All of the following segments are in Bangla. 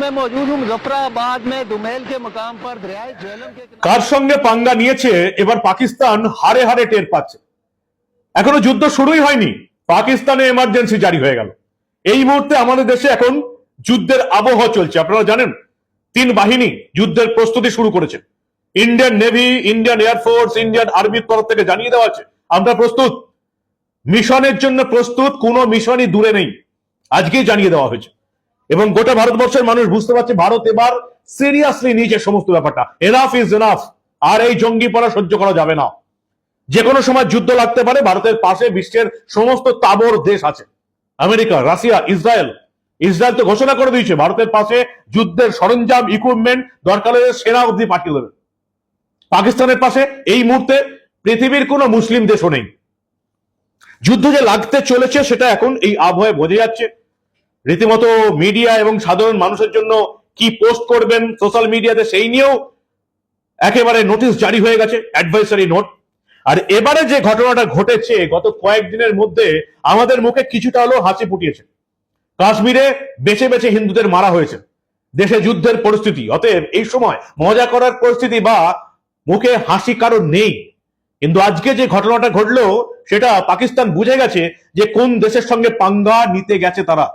मैं मौजूद हूँ मुजफ्फराबाद में दुमेल के मुकाम पर दरियाए झेलम के কার সঙ্গে পাঙ্গা নিয়েছে এবার পাকিস্তান হারে হারে টের পাচ্ছে। এখনো যুদ্ধ শুরুই হয়নি, পাকিস্তানে এমার্জেন্সি জারি হয়ে গেল। এই মুহূর্তে আমাদের দেশে এখন যুদ্ধের আবহাওয়া চলছে। আপনারা জানেন, তিন বাহিনী যুদ্ধের প্রস্তুতি শুরু করেছে। Indian navy, Indian air force, Indian আর্মির তরফ থেকে জানিয়ে দেওয়া আছে আমরা প্রস্তুত, মিশনের জন্য প্রস্তুত, কোনো মিশনই দূরে নেই, আজকেই জানিয়ে দেওয়া হয়েছে। এবং গোটা ভারতবর্ষের মানুষ বুঝতে পারছে ভারত এবার সিরিয়াসলি নিয়েছে সমস্ত ব্যাপারটা। এনাফ ইজ এনাফ, আর এই জঙ্গি পড়া সহ্য করা যাবে না। যে কোনো সময় যুদ্ধ লাগতে পারে। ভারতের পাশে বিশ্বের সমস্ত তাবড় দেশ আছে, আমেরিকা, রাশিয়া, ইসরায়েল। ইসরায়েল তো ঘোষণা করে দিয়েছে ভারতের পাশে যুদ্ধের সরঞ্জাম, ইকুইপমেন্ট, দরকার হলে সেনা অবধি পাঠিয়ে দেবে। পাকিস্তানের পাশে এই মুহূর্তে পৃথিবীর কোনো মুসলিম দেশও নেই। যুদ্ধ যে লাগতে চলেছে সেটা এখন এই আবহাওয়ায় বোঝা যাচ্ছে। রীতিমতো মিডিয়া এবং সাধারণ মানুষের জন্য কি পোস্ট করবেন সোশ্যাল মিডিয়াতে সেই নিয়েও একেবারে নোটিশ জারি হয়ে গেছে, অ্যাডভাইসারি নোট। আর এবারে যে ঘটনাটা ঘটেছে গত কয়েকদিনের মধ্যে আমাদের মুখে কিছুটা হলেও হাসি ফুটিয়েছে। কাশ্মীরে বেছে বেছে হিন্দুদের মারা হয়েছে, দেশে যুদ্ধের পরিস্থিতি, অতএব এই সময় মজা করার পরিস্থিতি বা মুখে হাসি কারণ নেই। কিন্তু আজকে যে ঘটনাটা ঘটলো সেটা পাকিস্তান বুঝে গেছে যে কোন দেশের সঙ্গে পাঙ্গা নিতে গেছে তারা।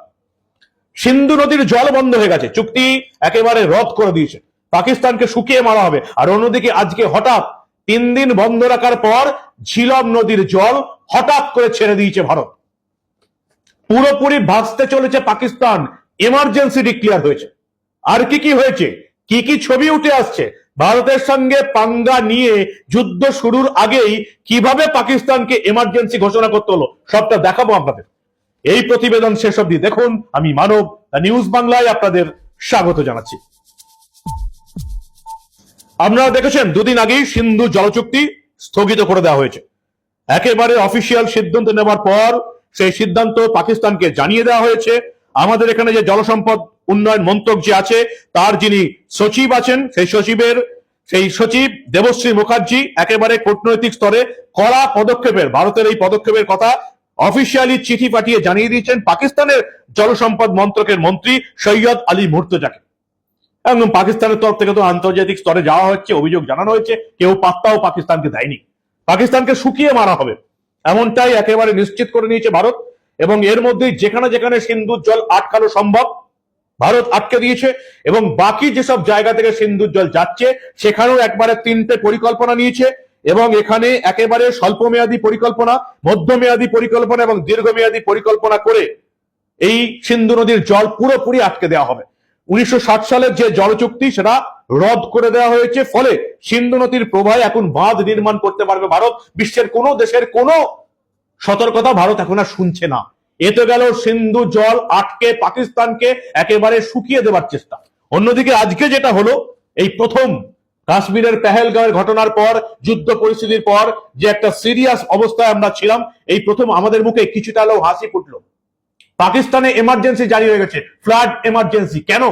সিন্ধু নদীর জল বন্ধ হয়ে গেছে, চুক্তি একেবারে রদ করে দিয়েছে, পাকিস্তানকে শুকিয়ে মারা হবে। আর অন্যদিকে আজকে হঠাৎ 3 দিন বন্ধ রাখার পর ঝিলম নদীর জল হঠাৎ করে ছেড়ে দিয়েছে ভারত। পুরোপুরি ভাসতে চলেছে পাকিস্তান, এমার্জেন্সি ডিক্লেয়ার হয়েছে। আর কি কি হয়েছে, কি কি ছবি উঠে আসছে, ভারতের সঙ্গে পাঙ্গা নিয়ে যুদ্ধ শুরুর আগেই কিভাবে পাকিস্তানকে এমার্জেন্সি ঘোষণা করতে হলো, সবটা দেখাবো আপনাদের। এই প্রতিবেদন শেষ অবধি দেখুন। আমি মানব, নিউজ বাংলায় আপনাদের স্বাগত জানাচ্ছি। আপনারা দেখেছেন দুদিন আগেই সিন্ধু জল চুক্তি স্থগিত করে দেওয়া হয়েছে। একেবারে অফিসিয়াল সিদ্ধান্ত নেওয়ার পর সেই সিদ্ধান্ত পাকিস্তানকে জানিয়ে দেওয়া হয়েছে। আমাদের এখানে যে জলসম্পদ উন্নয়ন মন্ত্রক যে আছে তার যিনি সচিব আছেন, সেই সচিব দেবশ্রী মুখার্জি একেবারে কূটনৈতিক স্তরে কড়া পদক্ষেপের, ভারতের এই পদক্ষেপের কথা অফিসিয়ালি চিঠি পাঠিয়ে জানিয়ে দিয়েছেন পাকিস্তানের জলসম্পদ মন্ত্রকের মন্ত্রী সৈয়দ আলী মুর্তজাকে। এবং পাকিস্তানের তরফ থেকে তো আন্তর্জাতিক স্তরে যাওয়া হচ্ছে, অভিযোগ জানানো হয়েছে, কেউ পাত্তাও পাকিস্তানকে দেয়নি। পাকিস্তানকে শুকিয়ে মারা হবে এমনটাই একেবারে নিশ্চিত করে নিয়েছে ভারত। এবং এর মধ্যেই যেখানে যেখানে সিন্ধুর জল আটকানো সম্ভব ভারত আটকে দিয়েছে। এবং বাকি যেসব জায়গা থেকে সিন্ধুর জল যাচ্ছে সেখানেও একবারে 3টে পরিকল্পনা নিয়েছে। এবং এখানে একেবারে স্বল্পমেয়াদী পরিকল্পনা, মধ্যমেয়াদী পরিকল্পনা এবং দীর্ঘমেয়াদী পরিকল্পনা করে এই সিন্ধু নদীর জল পুরোপুরি আটকে দেওয়া হবে। 1960 সালের যে জল চুক্তি সেটা রদ করে দেওয়া হয়েছে, ফলে সিন্ধু নদীর প্রবাহে এখন বাঁধ নির্মাণ করতে পারবে ভারত। বিশ্বের কোনো দেশের কোনো সতর্কতা ভারত এখন আর শুনছে না। এ তো গেল সিন্ধু জল আটকে পাকিস্তানকে একেবারে শুকিয়ে দেওয়ার চেষ্টা। অন্যদিকে আজকে যেটা হলো, এই প্রথম কাশ্মীরের পেহেলগাঁওয়ের ঘটনার পর, যুদ্ধ পরিস্থিতির পর যে একটা সিরিয়াস অবস্থায় আমরা ছিলাম, এই প্রথম আমাদের মুখে কিছুটা হলেও হাসি ফুটলো। পাকিস্তানে এমার্জেন্সি জারি হয়ে গেছে, ফ্লাড এমার্জেন্সি। কেন?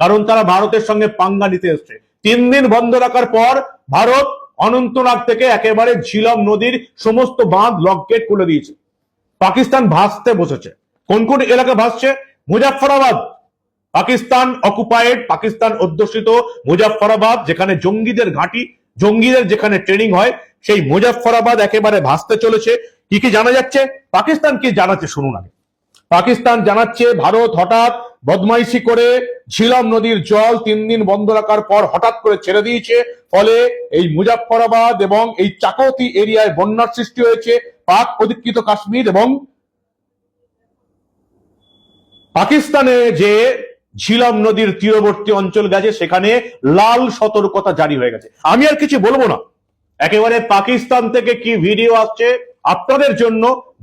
কারণ তারা ভারতের সঙ্গে পাঙ্গা নিতে এসছে। 3 দিন বন্ধ রাখার পর ভারত অনন্তনাগ থেকে একেবারে ঝিলম নদীর সমস্ত বাঁধ, লক গেট খুলে দিয়েছে। পাকিস্তান ভাসতে বসেছে। কোন কোন এলাকা ভাসছে? মুজাফফরাবাদ, পাকিস্তান অকুপায়েড, পাকিস্তান অধ্যুষিত মুজাফফরাবাদ, যেখানে জঙ্গিদের ঘাঁটি, জঙ্গিদের যেখানে ট্রেনিং হয়, সেই মুজাফফরাবাদ একেবারে ভাসতে চলেছে। কি কি জানা যাচ্ছে, পাকিস্তান কি জানাচ্ছে শুনুন আগে। পাকিস্তান জানাচ্ছে ভারত হঠাৎ বদমাইশি করে ঝিলম নদীর জল 3 দিন বন্ধ রাখার পর হঠাৎ করে ছেড়ে দিয়েছে। ফলে এই মুজাফফরাবাদ এবং এই চাকতি এরিয়ায় বন্যার সৃষ্টি হয়েছে। পাক অধিকৃত কাশ্মীর এবং পাকিস্তানে যে ঝিলম নদীর তীরবর্তী অঞ্চল গেছে সেখানে লাল সতর্কতা জারি হয়ে গেছে। আমি আর কিছু বলবো না, একেবারে পাকিস্তান থেকে কি ভিডিও আসছে আপনাদের জন্য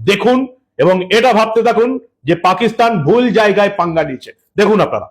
দেখুন এবং এটা ভাবতে থাকুন যে পাকিস্তান ভুল জায়গায় পাঙ্গা নিচ্ছে। দেখুন আপনারা।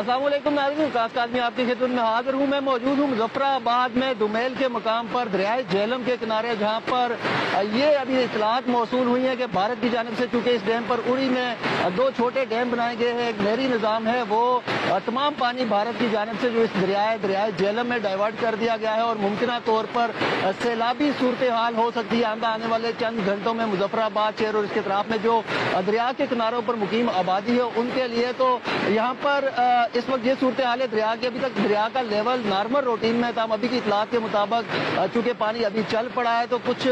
अस्सलाम वालेकुम नाज़रीन, कास्ट आदमी आपकी खिदमत में हाजिर हूँ। मैं मौजूद हूँ मुजफ्फराबाद में दुमेल के मुकाम पर दरियाए झेलम के किनारे, जहाँ पर ये अभी इतलात मौसूल हुई है कि भारत की जानिब से चूँकि इस डैम पर उड़ी में दो छोटे डैम बनाए गए हैं, एक नहरी निज़ाम है, वो तमाम पानी भारत की जानिब से जो इस दरियाए झेलम में डाइवर्ट कर दिया गया है और मुमकिन तौर पर सैलाबी सूरत हाल हो सकती है आने वाले चंद घंटों में। मुजफ्फराबाद शहर और इसके अतराफ में जो दरिया के किनारों पर मुकीम आबादी है उनके लिए तो यहाँ पर इस वक्त ये सूरत हाल है दरिया की। अभी तक दरिया का लेवल नॉर्मल रूटीन में था। अभी की इतलात के मुताबिक चूंकि पानी अभी चल पड़ा है तो कुछ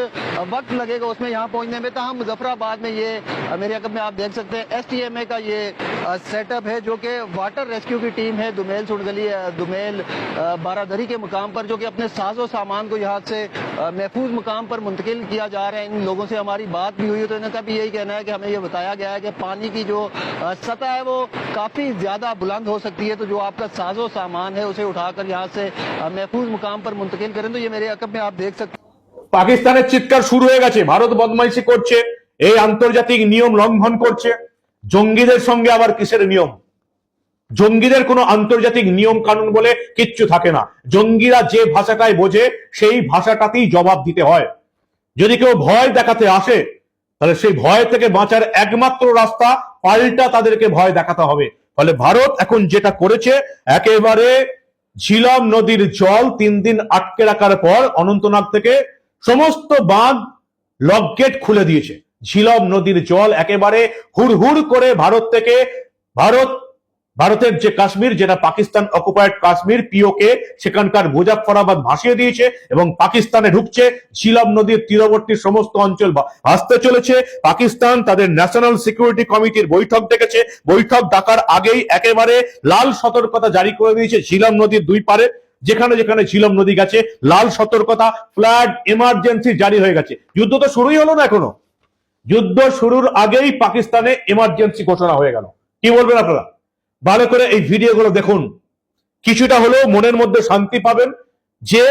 वक्त लगेगा उसमें यहाँ पहुंचने में। तमाम मुजफ्फराबाद में ये मेरे अकब में आप देख सकते हैं STMA का ये सेटअप है, जो कि वाटर रेस्क्यू की टीम है दुमेल सुनगली दुमेल बारादरी के मुकाम पर, जो कि अपने साजो सामान को यहाँ से महफूज मुकाम पर मुंतकिल किया जा रहा है। इन लोगों से हमारी बात भी हुई तो इनका भी यही कहना है कि हमें ये बताया गया है कि पानी की जो सतह है वो काफी ज्यादा बुलंद हो सकती है, तो जो आपका साजो सामान है उसे उठाकर यहाँ से महफूज मुकाम पर मुंतकिल करें। तो ये मेरे अकब में आप देख सकते हैं। পাকিস্তানের চিৎকার শুরু হয়ে গেছে, ভারত বদমাইশি করছে, এই আন্তর্জাতিক নিয়ম লঙ্ঘন করছে। জঙ্গিদের সঙ্গে আবার কিসের নিয়ম? জঙ্গিদের কোনো আন্তর্জাতিক নিয়ম কানুন বলে কিচ্ছু থাকে না। জঙ্গিরা যে ভাষাটাই বোঝে সেই ভাষাটাতেই জবাব দিতে হয়। যদি কেউ ভয় দেখাতে আসে তাহলে সেই ভয় থেকে বাঁচার একমাত্র রাস্তা পাল্টা তাদেরকে ভয় দেখাতে হবে। ফলে ভারত এখন যেটা করেছে, একেবারে ঝিলম নদীর জল 3 দিন আটকে রাখার পর অনন্তনাগ থেকে সমস্ত বাঁধ লকগেট খুলে দিয়েছে। ঝিলম নদীর জল একেবারে হুড়হুড় করে ভারতের যে কাশ্মীর, যেটা পাকিস্তান অকুপায়েড কাশ্মীর POK, সেখানকার মুজাফফরাবাদ ভাসিয়ে দিয়েছে এবং পাকিস্তানে ঢুকছে। ঝিলম নদীর তীরবর্তী সমস্ত অঞ্চল ভাসতে চলেছে। পাকিস্তান তাদের ন্যাশনাল সিকিউরিটি কমিটির বৈঠক ডেকেছে। বৈঠক ডাকার আগেই একেবারে লাল সতর্কতা জারি করে দিয়েছে ঝিলম নদীর দুই পারে। যেখানে যেখানে ঝিলম নদী গেছে লাল সতর্কতা, ফ্লাড এমার্জেন্সি জারি হয়ে গেছে। যুদ্ধ তো শুরুই হলো না এখনো। যুদ্ধ শুরুর আগেই পাকিস্তানে এমার্জেন্সি ঘোষণা হয়ে গেল। কি বলবেন আপনারা? ভালো করে এই ভিডিওগুলো দেখুন, কিছুটা হলেও মনের মধ্যে শান্তি পাবেন যে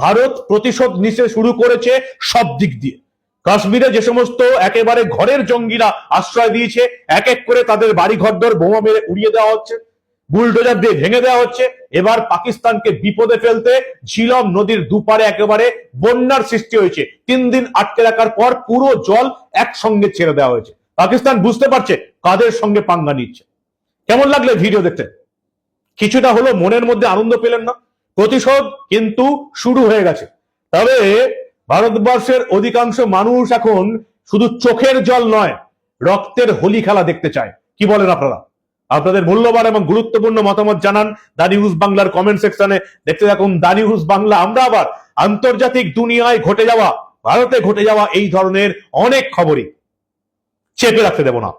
ভারত প্রতিশোধ নিতে শুরু করেছে সব দিক দিয়ে। কাশ্মীরে যে সমস্ত একেবারে ঘরের জঙ্গিরা আশ্রয় দিয়েছে, এক এক করে তাদের বাড়ি ঘরদর বোমা মেরে উড়িয়ে দেওয়া হচ্ছে, বুলডোজার দিয়ে ভেঙে দেওয়া হচ্ছে। এবার পাকিস্তানকে বিপদে ফেলতে ঝিলম নদীর দুপারে একেবারে বন্যার সৃষ্টি হয়েছে। 3 দিন আটকে রাখার পর পুরো জল একসঙ্গে ছেড়ে দেওয়া হয়েছে। পাকিস্তান বুঝতে পারছে কাদের সঙ্গে পাঙ্গা নিচ্ছে। কেমন লাগলে ভিডিও দেখতে? কিছুটা হলো মনের মধ্যে আনন্দ পেলেন না? প্রতিশোধ কিন্তু শুরু হয়ে গেছে। তবে ভারতবর্ষের অধিকাংশ মানুষ এখন শুধু চোখের জল নয়, রক্তের হোলি খেলা দেখতে চায়। কি বলেন আপনারা? আপনাদের মূল্যবান এবং গুরুত্বপূর্ণ মতামত জানান দা নিউজ বাংলার কমেন্ট সেকশনে। দেখতে থাকুন দা নিউজ বাংলা। আমরা আবার আন্তর্জাতিক দুনিয়ায় ঘটে যাওয়া, ভারতে ঘটে যাওয়া এই ধরনের অনেক খবরই চেপে রাখতে দেব না।